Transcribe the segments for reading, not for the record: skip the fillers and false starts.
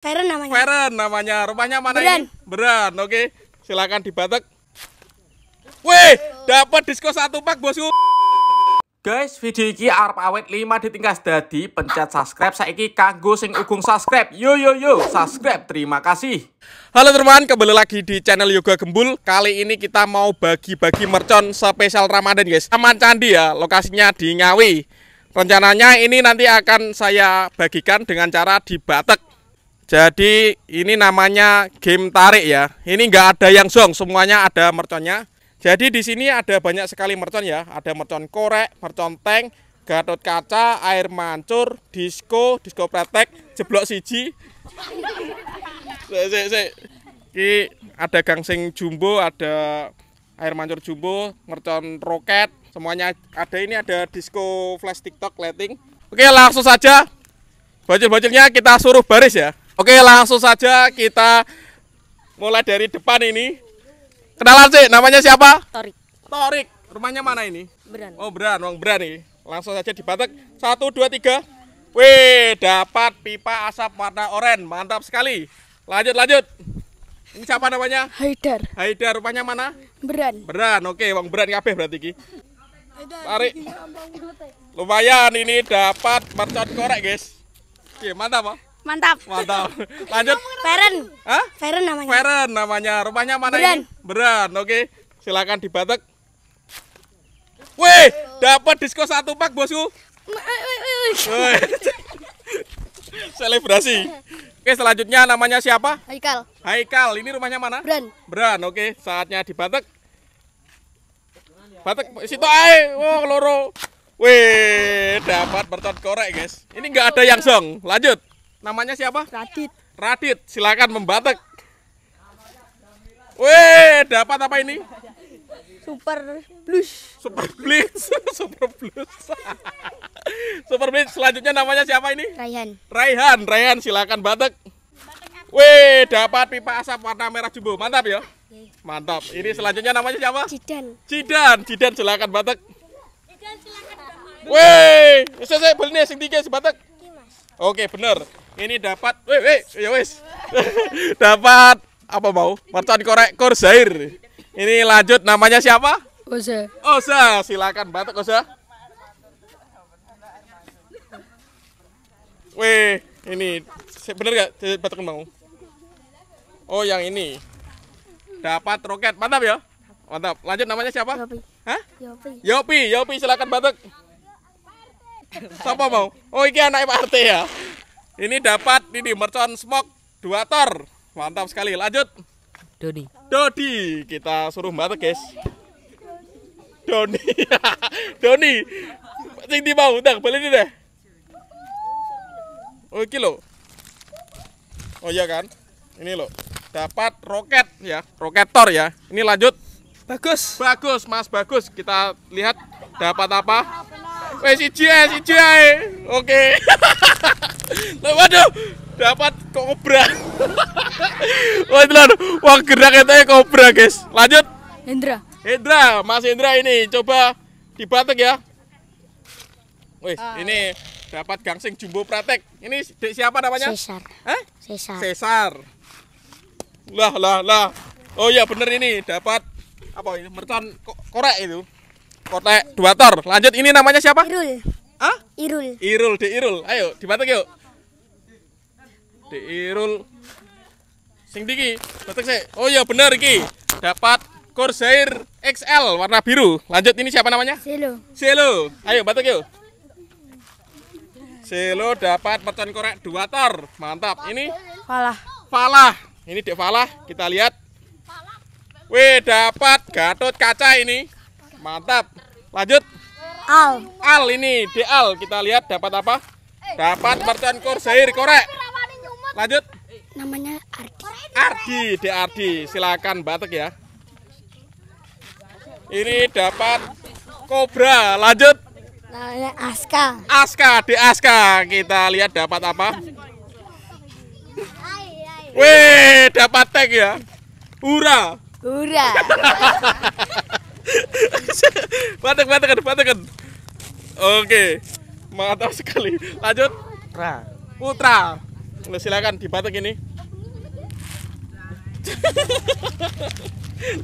Feren namanya. Feren namanya. Rumahnya mana Beran. ini? Beran. Oke. Silakan dibatek. Wih, dapat diskon 1 pak, bosku. Guys, video iki arep awet 5 ditingkas dadi pencet subscribe saiki kanggo sing ugung subscribe. Yo subscribe. Terima kasih. Halo teman, kembali lagi di channel Yoga Gembul. Kali ini kita mau bagi-bagi mercon spesial Ramadan, guys. Taman Candi ya, lokasinya di Ngawi. Rencananya ini nanti akan saya bagikan dengan cara dibatek. Jadi ini namanya game tarik ya. Ini nggak ada yang zong, semuanya ada merconnya. Jadi di sini ada banyak sekali mercon ya. Ada mercon korek, mercon tank, Gatot kaca, air mancur, disco pretek, jeblok siji. Ini ada gangsing jumbo, ada air mancur jumbo, mercon roket, semuanya ada. Ini ada disco flash TikTok lighting. Oke, langsung saja bocil-bocilnya kita suruh baris ya. Oke, langsung saja kita mulai dari depan ini. Kenalan sih, namanya siapa? Torik. Torik. Rumahnya mana ini? Beran. Oh, Beran, Wong Beran nih. Langsung saja dibatek. 1, 2, 3. Wih, dapat pipa asap warna oranye. Mantap sekali. Lanjut. Ini siapa namanya? Haidar. Haidar. Rumahnya mana? Beran. Beran. Oke, Wong Beran kabeh berarti iki. Tarik. Lumayan ini dapat mercon korek, guys. Oke, mantap, Pak. Mantap. Lanjut. Feren. Hah? Feren namanya. Feren namanya. Rumahnya mana Beran. ini? Beran. Oke. Silakan dibatek. Wih, dapat diskon 1 pak, bosku. Wih. Selebrasi. Oke, selanjutnya namanya siapa? Haikal. Haikal. Ini rumahnya mana? Beran. Beran. Oke, saatnya dibatek. Batek situ ae. Wah, loro. Wih, dapat mercon korek, guys. Ini nggak ada yang zong. Lanjut. Namanya siapa? Radit. Radit, silakan membatek. Wih, dapat apa ini? Super Blues. Super Blitz. Super Blitz. Super Blitz. Selanjutnya namanya siapa ini? Raihan. Raihan, silakan batek. Wih, dapat pipa asap warna merah jumbo. Mantap ya? Mantap. Ini selanjutnya namanya siapa? Cidan. Cidan, silakan batek. Wih, saya beli nih sing 3 sebatek. Oke, bener. Ini dapat, ya wis. Dapat apa mau? Mercon korek Corsair. Ini lanjut, namanya siapa? Oza, silakan batek Oza. Wih, ini bener gak batek mau? Oh, yang ini. Dapat roket, mantap ya? Mantap. Lanjut, namanya siapa? Yopi. Hah? Yopi. Yopi, silakan batek. Siapa mau? Oh, ini anak Pak RT ya. Ini dapat ini mercon smoke 2 tor. Mantap sekali. Lanjut. Dodi. Kita suruh batek, guys. Doni. Sing di mau, udah beli ini deh. Oh, iki lo. Oh iya kan? Ini lo. Dapat roket ya, roket tor ya. Ini lanjut. Bagus, Mas, bagus. Kita lihat dapat apa? Siji. Oke. Waduh, dapat kobra. Wah, gerak katanya kobra, guys. Lanjut. Hendra. Mas Hendra ini coba dibatek ya. Wih, ini dapat gangsing jumbo pratek. Ini siapa namanya? Cesar. Hah? Cesar. Lah. Oh iya bener, ini dapat apa ini? Mercon korek itu. Korek 2 tor. Lanjut, ini namanya siapa? Irul. Hah? Irul. Irul. Ayo dibatek yuk. Irul. Sing diki, batek sih. Oh iya bener iki. Dapat Corsair XL warna biru. Lanjut, ini siapa namanya? Selo. Ayo batek yuk. Selo dapat mercon korek 2 tor. Mantap. Ini Falah. Ini Dek Falah, kita lihat. Wih, dapat Gatot kaca ini. Mantap. Lanjut. Al ini Al, kita lihat dapat apa? Dapat mercon Corsair korek. Lanjut. Namanya Ardi. Silakan batek ya. Ini dapat Cobra. Lanjut. Namanya Aska. Kita lihat dapat apa? Wih, dapat tag ya. Hura. Batekan. Oke, mantap sekali. Lanjut. Putra. Silakan dibatek ini.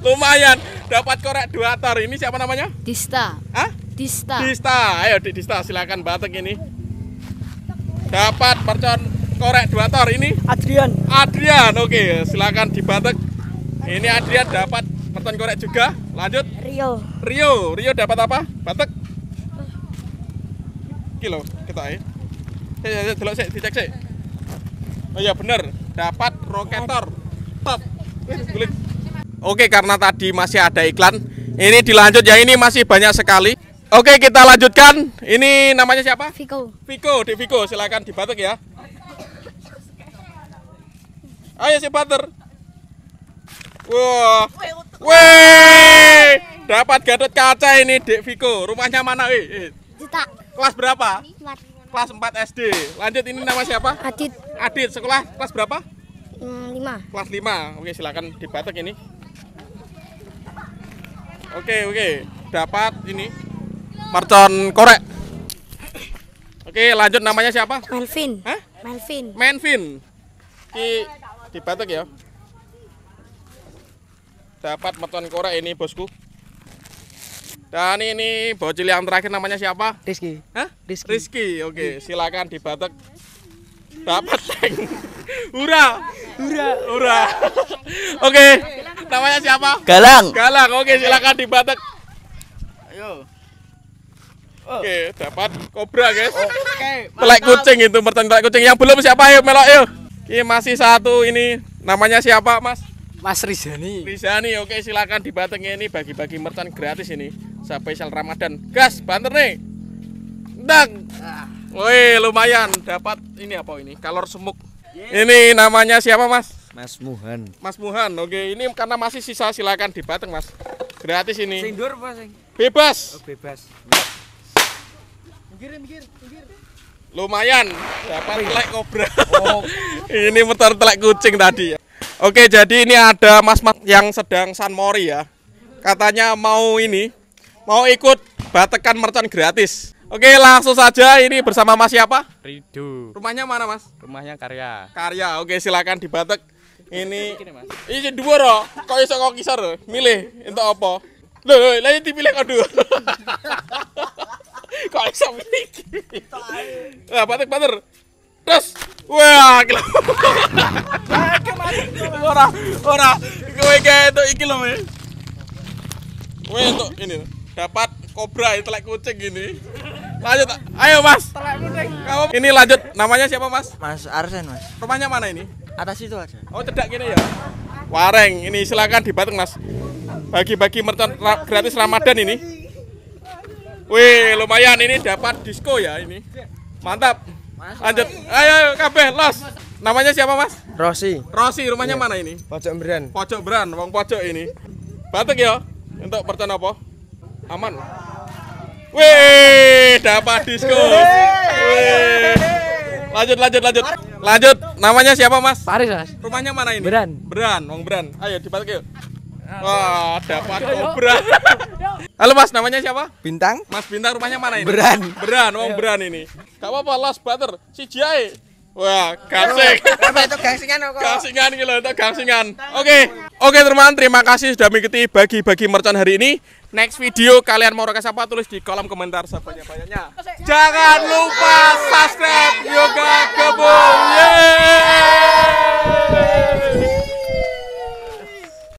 Lumayan, dapat korek 2 tor. Ini siapa namanya? Dista. Hah? Dista. Dista. Ayo Dista, silakan batek ini. Dapat mercon korek 2 tor. Ini Adrian. Adrian. Oke, silakan dibatek. Ini Adrian dapat mercon korek juga. Lanjut. Rio dapat apa? Batek. Kilo kita delok sik, dicek sik. Oh iya bener, dapat roketor. Top. Guling. Oke, karena tadi masih ada iklan, ini dilanjut ya, ini masih banyak sekali. Oke, kita lanjutkan. Ini namanya siapa? Viko. Dek Viko, silakan dibatek ya. Ayo si Butter. Wah. Weh, dapat Gatot Kaca ini Dek Viko. Rumahnya mana, Cita. Kelas berapa? Kelas 4 SD. Lanjut, ini nama siapa? Adit, sekolah kelas berapa? 5. Kelas 5. Oke, silakan dibatek ini. Oke. Dapat ini mercon korek. Oke, lanjut, namanya siapa? Melvin. Hah? Melvin. Dibatek ya. Dapat mercon korek ini, bosku. Dan ini bocil yang terakhir namanya siapa? Rizky. Hah? Rizky. Oke, silakan dibatek. Dapat tank. Hura. Oke, namanya siapa? Galang. Oke, silakan dibatek. Ayo. Oke, dapat kobra, guys. Oke. Telek kucing itu, mercon telek kucing. Yang belum siapa? Ayo melok, ayo. Ini masih satu ini. Namanya siapa, Mas? Mas Rizani. Oke, silakan dibatek ini, bagi-bagi mercon gratis ini. Spesial Ramadan. Gas, banter nih. Ndang. Woi, lumayan. Dapat ini apa ini? Kalor semuk. Ini namanya siapa, Mas? Mas Muhan. Mas Muhan. Oke, ini karena masih sisa, silakan dibatek, Mas. Gratis ini. Sing dur apa sing? Bebas. Oh, bebas. Minggir. Lumayan. Dapat telek kobra. Oh. Ini motor telek kucing tadi ya. Oke, jadi ini ada mas-mas yang sedang sanmori ya. Katanya mau ikut batekan mercon gratis. Oke, langsung saja ini bersama Mas siapa? Rido. Rumahnya mana, Mas? Rumahnya Karya. Oke, silakan dibatek. Ini dua roh. Kok iso kok kisar? Milih untuk apa? Loh, lagi dipilih kok dua. Kok iso milih? Nah, batek. Terus. Wah, gila. Ora. Kowe kayak itu iki lho, Mas. Kowe untuk ini dapat kobra itu telek kucing gini. Lanjut, ayo Mas. Ini lanjut, namanya siapa Mas? Mas Arsen, Mas. Rumahnya mana ini? Atas itu aja. Oh, cedak gini ya. Wareng, ini silakan dibatek Mas. Bagi-bagi mercon gratis Ramadan ini. Wih, lumayan, ini dapat disko ya ini. Mantap. Lanjut, ayo kabeh los. Namanya siapa Mas? Rosi. Rumahnya mana ini? Pojok Beran. Pojok Beran, wong pojok ini. Batek ya. Untuk mercon apa? Aman. Wih, dapat disko. Wih. Lanjut. Namanya siapa Mas? Paris, Mas. Rumahnya mana ini? Beran. Wong Beran. Ayo dibatek yuk. Wah, dapat kobra. Halo Mas, namanya siapa? Bintang. Mas Bintang, rumahnya mana ini? Beran. Wong Beran ini. Gak apa-apa, los butter. Siji ae. Wah, gangsing. Apa itu gangsingan kok? Gangsingan gitu loh, itu gangsingan. Oke teman-teman, terima kasih sudah mengikuti bagi-bagi mercon hari ini. Next video kalian mau rekas apa, tulis di kolom komentar sebanyak-banyaknya. Jangan lupa subscribe Yoga Gebung. Yeay.